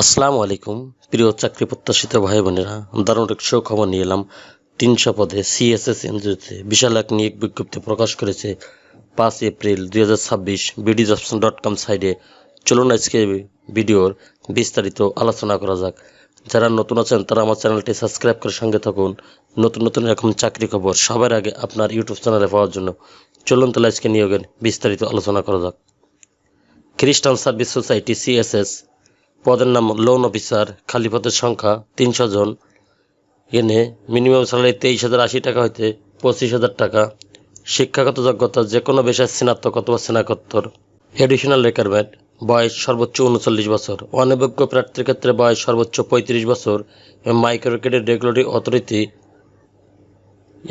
আসসালামু আলাইকুম প্রিয় চাকরি প্রত্যাশিত ভাই বোনেরা, দারুণ এক খবর নিয়ে এলাম। 300 পদে সিএসএস এনজিওতে বিশাল এক নিয়োগ বিজ্ঞপ্তি প্রকাশ করেছে 5 এপ্রিল 2026 bdjobs.com সাইটে। চলুন আজকে ভিডিওর বিস্তারিত আলোচনা করা যাক। যারা নতুন আছেন তারা আমার চ্যানেলটি সাবস্ক্রাইব করে সঙ্গে থাকুন নতুন নতুন এরকম চাকরি খবর সবার আগে আপনার ইউটিউব চ্যানেলে পাওয়ার জন্য। চলুন তাহলে আজকে নিয়োগের বিস্তারিত আলোচনা করা যাক। খ্রিস্টান সার্ভিস সোসাইটি সিএসএস পদের নাম লোন অফিসার, খালি পদের সংখ্যা 300 জন। এনে মিনিমাম স্যালারি 23,080 টাকা হইতে 25,000 টাকা। শিক্ষাগত যোগ্যতা যে কোনো বিষয়ে স্নাতক অথবা স্নাতকোত্তর। এডিশনাল রিকোয়ারমেন্ট বয়স সর্বোচ্চ 39 বছর, অনভিজ্ঞ প্রার্থীর ক্ষেত্রে বয়স সর্বোচ্চ 35 বছর এবং micro credit regulatory authority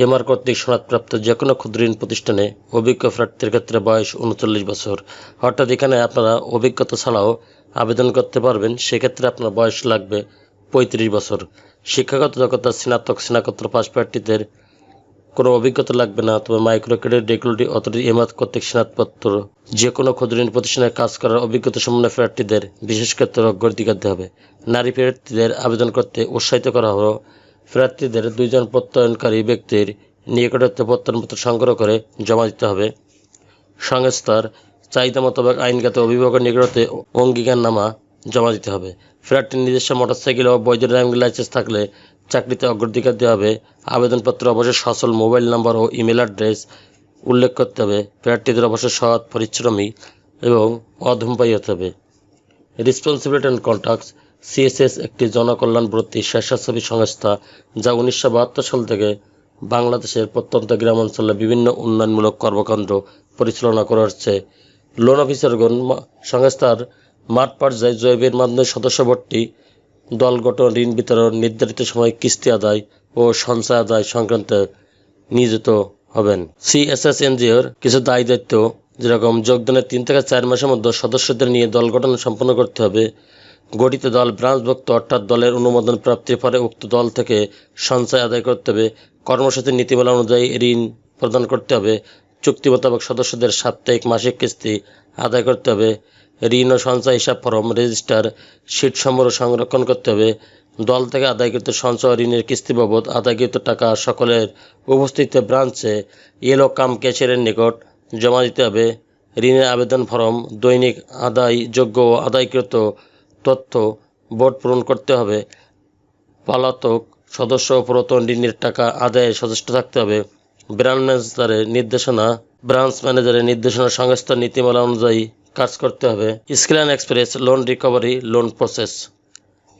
MR কর্তৃক সনদপ্রাপ্ত যে কোনো ক্ষুদ্র ঋণ প্রতিষ্ঠানে অভিজ্ঞ প্রার্থীর ক্ষেত্রে বয়স 39 বছর। অর্থাৎ এখানে আপনারা অভিজ্ঞতা ছাড়াও আবেদন করতে পারবেন, সেক্ষেত্রে আপনার বয়স লাগবে 35 বছর। শিক্ষাগত যোগ্যতা স্নাতক স্নাতকোত্তর পাস প্রার্থীদের কোনো অভিজ্ঞতা লাগবে না, তবে micro credit regulatory authority MR কর্তৃক সনদপত্র যে কোনো ক্ষুদ্র ঋণ প্রতিষ্ঠানে কাজ করার অভিজ্ঞতা সম্পন্ন প্রার্থীদের বিশেষ ক্ষেত্রে অগ্রাধিকার দেওয়া হবে। নারী প্রার্থীদের আবেদন করতে উৎসাহিত করা হলো। প্রার্থীদের 2 জন প্রত্যয়নকারী ব্যক্তির নিকটত্ব প্রত্যয়নপত্র সংগ্রহ করে জমা দিতে হবে। সংস্থার চাহিদা মোতাবেক আইনগত অভিভাবকের নিকটতে অঙ্গীকারনামা জমা দিতে হবে। প্রার্থীর নিজস্ব মোটরসাইকেল ও বৈধ ড্রাইভিং লাইসেন্স থাকলে চাকরিতে অগ্রাধিকার দেওয়া হবে। আবেদনপত্র অবশ্যই সচল মোবাইল নম্বর ও ইমেল অ্যাড্রেস উল্লেখ করতে হবে। প্রার্থীদের অবশ্যই সৎ, পরিশ্রমী এবং অধূমপায়ী হতে হবে। রেসপন্সিবিলিটি অ্যান্ড কন্ট্যাক্টস সিএসএস একটি জনকল্যাণবর্তী স্বেচ্ছাসেবী সংস্থা যা 1972 সাল থেকে বাংলাদেশের প্রত্যন্ত গ্রামাঞ্চলে বিভিন্ন উন্নয়নমূলক কর্মকাণ্ড পরিচালনা করে আসছে। লোন অফিসারগণ সংস্থার মাঠ পর্যায়ে জৈবের মাধ্যমে সদস্য ভর্তি, দল গঠন, ঋণ বিতরণ, নির্ধারিত সময় কিস্তি আদায় ও সঞ্চয় আদায় সংক্রান্তে নিয়োজিত হবেন। সিএসএস এনজিওর কিছু দায়ী দায়িত্ব যেরকম যোগদানের 3 থেকে 4 মাসের মধ্যে সদস্যদের নিয়ে দল গঠন সম্পন্ন করতে হবে। গঠিত দল ব্রাঞ্চভুক্ত অর্থাৎ দলের অনুমোদন প্রাপ্তির পরে উক্ত দল থেকে সঞ্চয় আদায় করতে হবে। কর্মসূচির নীতিমালা অনুযায়ী ঋণ প্রদান করতে হবে। চুক্তি মোতাবেক সদস্যদের সাপ্তাহিক মাসিক কিস্তি আদায় করতে হবে। ঋণ ও সঞ্চয় হিসাব ফরম, রেজিস্টার, শীট সমূহ সংরক্ষণ করতে হবে। দল থেকে আদায়কৃত সঞ্চয় ঋণের কিস্তি বাবদ আদায়কৃত টাকা সকলের উপস্থিতিতে ব্রাঞ্চে এলও কাম ক্যাশিয়ারের নিকট জমা দিতে হবে। ঋণের আবেদন ফরম, দৈনিক আদায়যোগ্য ও আদায়কৃত তথ্য বোর্ড পূরণ করতে হবে। পলাতক সদস্য ও পুরাতন ঋণের টাকা আদায়ে সচেষ্ট থাকতে হবে। ব্রাঞ্চ ম্যানেজারের নির্দেশনা সংস্থার নীতিমালা অনুযায়ী কাজ করতে হবে। Skill and experience loan recovery loan process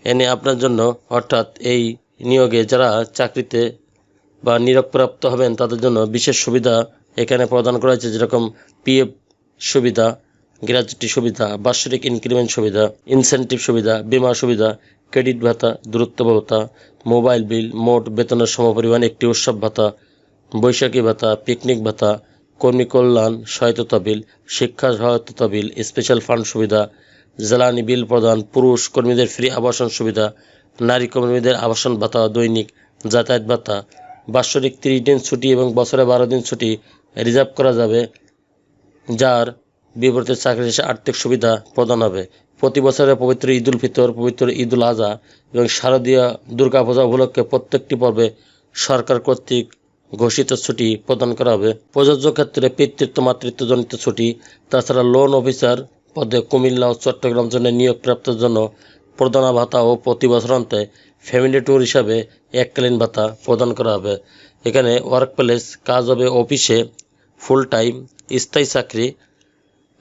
এনে আপনার জন্য, অর্থাৎ এই নিয়োগে যারা চাকরিতে বা নিয়োগপ্রাপ্ত হবেন তাদের জন্য বিশেষ সুবিধা এখানে প্রদান করা হয়েছে, যেরকম পিএফ সুবিধা, গ্র্যাচুইটি সুবিধা, বার্ষিক ইনক্রিমেন্ট সুবিধা, ইনসেন্টিভ সুবিধা, বীমা সুবিধা, ক্রেডিট ভাতা, দূরত্ব ভাতা, মোবাইল বিল, মোট বেতনের সমপরিমাণ একটি উৎসব ভাতা, বৈশাখী ভাতা, পিকনিক ভাতা, কর্মী কল্যাণ সহায়তা বিল, শিক্ষা সহায়তা বিল, স্পেশাল ফান্ড সুবিধা, জ্বালানি বিল প্রদান, পুরুষ কর্মীদের ফ্রি আবাসন সুবিধা, নারী কর্মীদের আবাসন ভাতা, দৈনিক যাতায়াত ভাতা, বাৎসরিক 30 দিন ছুটি এবং বছরে 12 দিন ছুটি রিজার্ভ করা যাবে, যার বিপরীতে চাকরি শেষে আর্থিক সুবিধা প্রদান হবে। প্রতি বছরের পবিত্র ঈদ উল ফিতর, পবিত্র ঈদ উল আজহা এবং শারদীয় দুর্গাপূজা উপলক্ষে প্রত্যেকটি পর্বে সরকার কর্তৃক ঘোষিত ছুটি প্রদান করা হবে। প্রযোজ্য ক্ষেত্রে পিতৃত্ব মাতৃত্বজনিত ছুটি। তাছাড়া লোন অফিসার পদে কুমিল্লা ও চট্টগ্রাম জন্য নিয়োগপ্রাপ্তের জন্য প্রদানা ভাতা ও প্রতি বছরান্তে ফ্যামিলি ট্যুর হিসাবে এককালীন ভাতা প্রদান করা হবে। এখানে ওয়ার্ক প্লেস কাজ হবে অফিসে, ফুল টাইম স্থায়ী চাকরি।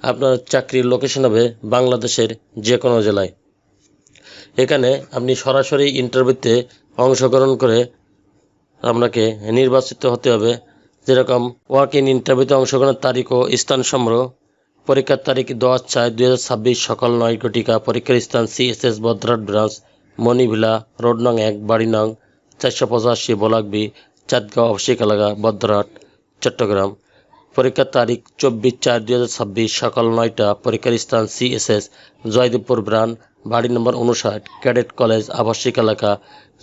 আপনার চাকরির লোকেশন হবে বাংলাদেশের যে কোনো জেলায়। এখানে আপনি সরাসরি ইন্টারভিউতে অংশগ্রহণ করে আপনাকে নির্বাচিত হতে হবে। যেরকম ওয়াক ইন ইন্টারভিউতে অংশগ্রহণের তারিখ ও স্থান সংগ্রহ। পরীক্ষার তারিখ 10/4/2026 সকাল 9 ঘটিকা। পরীক্ষার স্থান সিএসএস বদ্রাট ব্রাঞ্চ, মণিভিলা রোড নং 1, বাড়ি নং 485, বলাকবি, চাঁদগাঁও আবাসিক এলাকা, বদ্রাট, চট্টগ্রাম। পরীক্ষার তারিখ 24/4/2026 সকাল 9টা। পরীক্ষার স্থান সিএসএস জয়দেবপুর ব্রাঞ্চ, বাড়ি নম্বর 59, ক্যাডেট কলেজ আবাসিক এলাকা,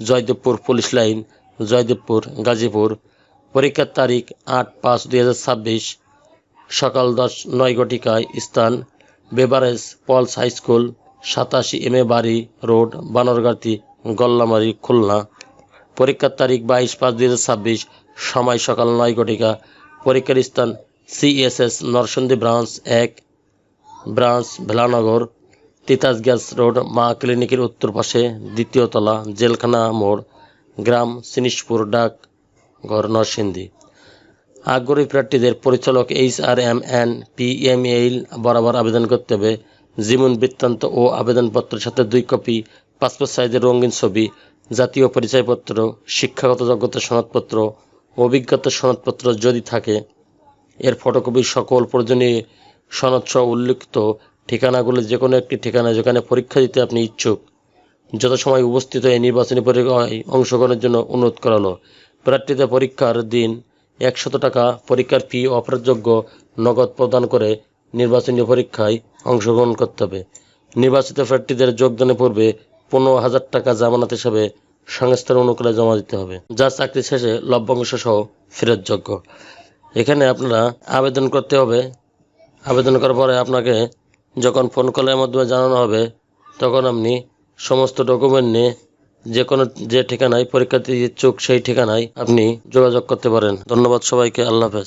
জয়দেবপুর পুলিশ লাইন, জয়দেবপুর, গাজীপুর। পরীক্ষার তারিখ 8/5/2026 সকাল 9 ঘটিকায়। স্থান বেভারেজ পলস হাই স্কুল, 87 MA বাড়ি রোড, বানরগাতি, গল্লামারী, খুলনা। পরীক্ষার তারিখ 22/5/2026, সময় সকাল 9 ঘটিকা। পরীক্ষার স্থান CSS Narsingdi branch 1, branch Velanagar, Titas gas road, মা ক্লিনিকের উত্তর পাশে, 2য় তলা, জেলখানা মোড়, গ্রাম সিনিসপুর, ডাক ঘর নরসিংদী। আগ্রহী প্রার্থীদের পরিচালক HRMNPMEL বরাবর আবেদন করতে হবে। জীবন বৃত্তান্ত ও আবেদনপত্রের সাথে 2 কপি পাসপোর্ট সাইজের রঙিন ছবি, জাতীয় পরিচয়পত্র, শিক্ষাগত যোগ্যতা সনদপত্র, অভিজ্ঞতা সনদপত্র যদি থাকে এর ফটোকপি, সকল প্রয়োজনীয় সনদসহ উল্লিখিত ঠিকানাগুলি যে কোনো একটি ঠিকানা যেখানে পরীক্ষা দিতে আপনি ইচ্ছুক যথাসময়ে উপস্থিত হয়ে নির্বাচনী পরীক্ষায় অংশগ্রহণের জন্য অনুরোধ করা হলো। প্রার্থীদের পরীক্ষার দিন 100 টাকা পরীক্ষার ফি অফারযোগ্য নগদ প্রদান করে নির্বাচনী পরীক্ষায় অংশগ্রহণ করতে হবে। নির্বাচিত প্রার্থীদের যোগদানের পূর্বে 15,000 টাকা জামানত হিসাবে সংস্থার অনুকূলে জমা দিতে হবে, যা চাকরি শেষে লভ্যাংশ সহ ফেরতযোগ্য। এখানে আপনারা আবেদন করতে হবে। আবেদন করার পরে আপনাকে যখন ফোন কলের মাধ্যমে জানানো হবে তখন আপনি সমস্ত ডকুমেন্ট নিয়ে যে ঠিকানায় পরীক্ষা দিতে ইচ্ছুক সেই ঠিকানায় আপনি যোগাযোগ করতে পারেন। ধন্যবাদ সবাইকে। আল্লাহ হাফেজ।